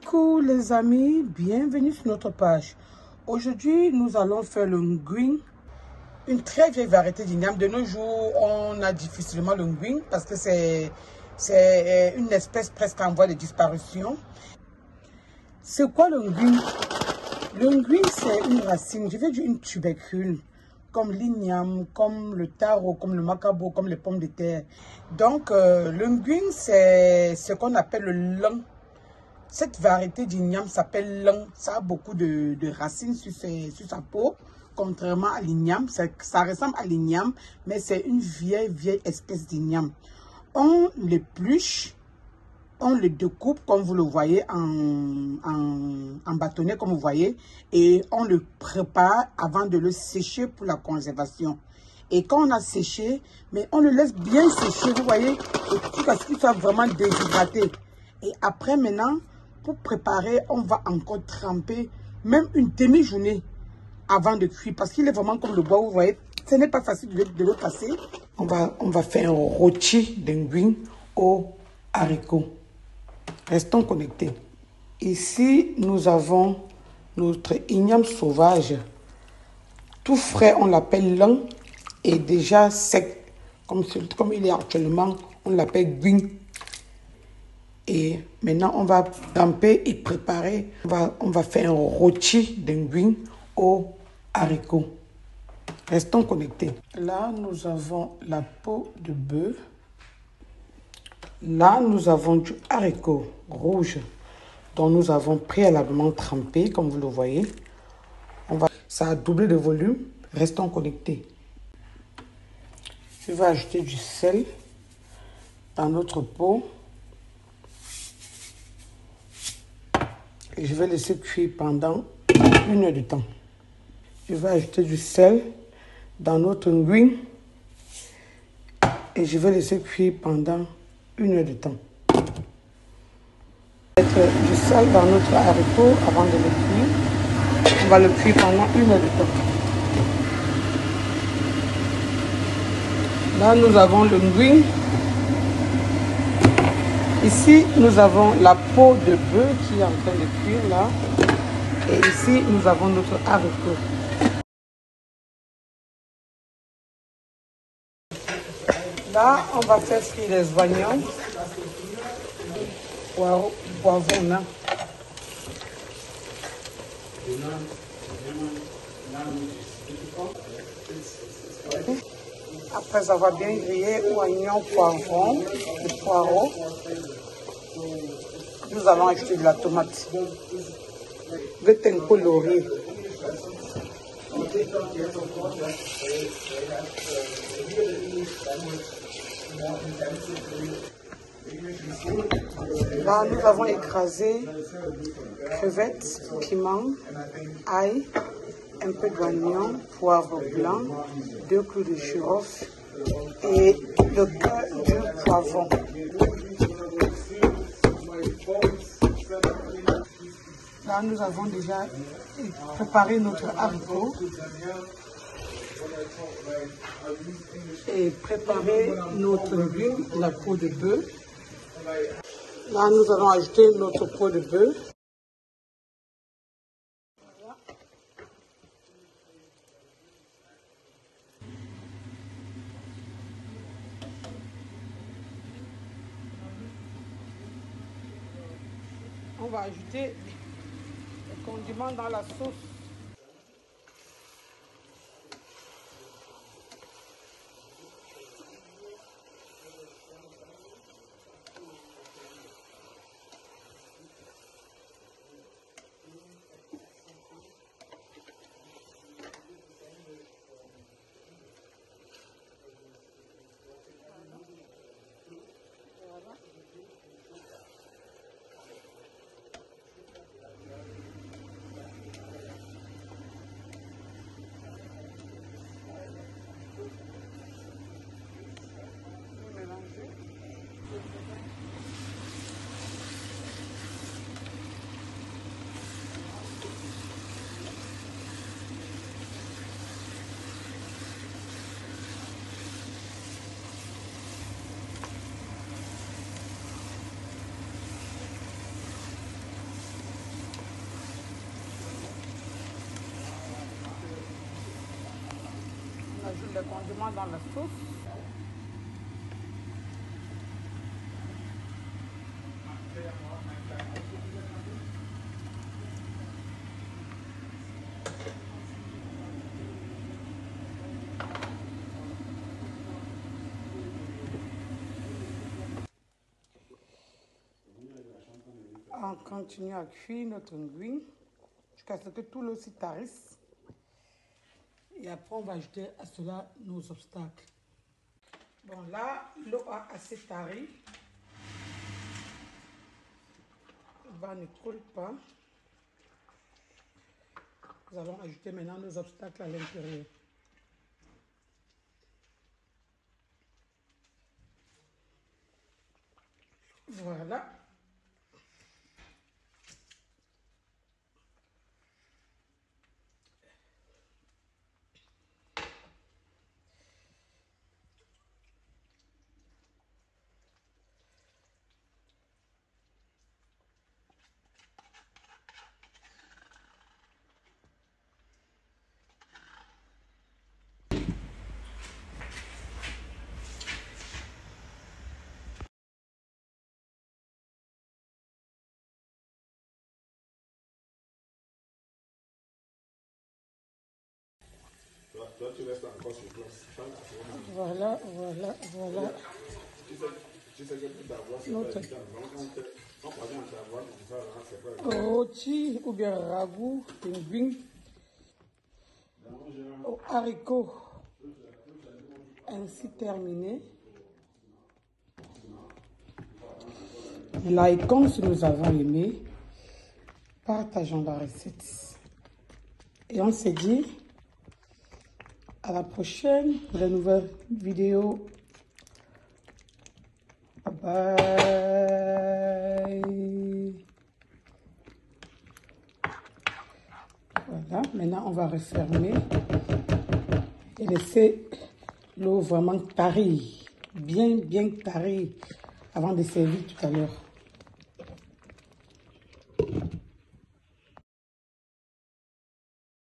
Coucou les amis, bienvenue sur notre page. Aujourd'hui, nous allons faire le ngwing, une très vieille variété d'igname. De nos jours, on a difficilement le ngwing parce que c'est une espèce presque en voie de disparition. C'est quoi le ngwing? Le ngwing, c'est une racine, je veux dire une tubercule, comme l'igname, comme le taro, comme le macabo, comme les pommes de terre. Donc, le ngwing, c'est ce qu'on appelle le lin. Cette variété d'igname s'appelle lin. Ça a beaucoup de racines sur sa peau, contrairement à l'igname. Ça ressemble à l'igname, mais c'est une vieille espèce d'igname. On l'épluche, on le découpe, comme vous le voyez, en bâtonnets, comme vous voyez, et on le prépare avant de le sécher pour la conservation. Et quand on a séché, mais on le laisse bien sécher, vous voyez, jusqu'à ce qu'il soit vraiment déshydraté. Et après, maintenant, pour préparer, on va encore tremper même une demi-journée avant de cuire. Parce qu'il est vraiment comme le bois, vous voyez. Ce n'est pas facile de le passer. On va faire un rôti de ngwing au haricot. Restons connectés. Ici, nous avons notre igname sauvage. Tout frais, on l'appelle lin. Et déjà sec, comme il est actuellement, on l'appelle ngwing. Et maintenant, on va tremper et préparer. On va faire un rôti de ngwing au haricot. Restons connectés. Là, nous avons la peau de bœuf. Là, nous avons du haricot rouge dont nous avons préalablement trempé, comme vous le voyez. Ça a doublé de volume. Restons connectés. Je vais ajouter du sel dans notre pot. Et je vais laisser cuire pendant 1 heure de temps. Je vais ajouter du sel dans notre ngwing. Et je vais laisser cuire pendant 1 heure de temps. Mettre du sel dans notre haricot avant de le cuire. On va le cuire pendant 1 heure de temps. Là, nous avons le ngwing. Ici, nous avons la peau de bœuf qui est en train de cuire là. Et ici, nous avons notre haricot. Là, on va faire cuire les oignons, poivrons, là. Après avoir bien grillé oignons, poivrons, le poireau, nous allons ajouter de la tomate. Un coloré. Là, nous avons écrasé crevettes, piment, ail, un peu d'oignon, poivre blanc, 2 clous de girofle et le cœur du poivron. Là, nous avons déjà préparé notre haricot et préparé notre ngwing, la peau de bœuf. Là, nous allons ajouter notre peau de bœuf. On va ajouter les condiments dans la sauce. les condiments dans la sauce. On continue à cuire notre linguine jusqu'à ce que tout l'eau s'y tarisse. Et après, on va ajouter à cela nos obstacles. Bon, là, l'eau a assez tari. Le bas ne coule pas. Nous allons ajouter maintenant nos obstacles à l'intérieur. Voilà. Toi, tu restes encore sur place. Voilà, voilà, voilà. Tu sais que tout d'avoir, c'est pas évident. Donc, on parvient à savoir comme ça, là, c'est pas Rôti ou bien ragoût, linguine au haricot. Ainsi terminé. Likons si nous avons aimé. Partageons la recette. Et on se dit à la prochaine pour de nouvelles vidéos. Bye bye. Voilà, maintenant on va refermer et laisser l'eau vraiment tarie, bien tarie avant de servir tout à l'heure.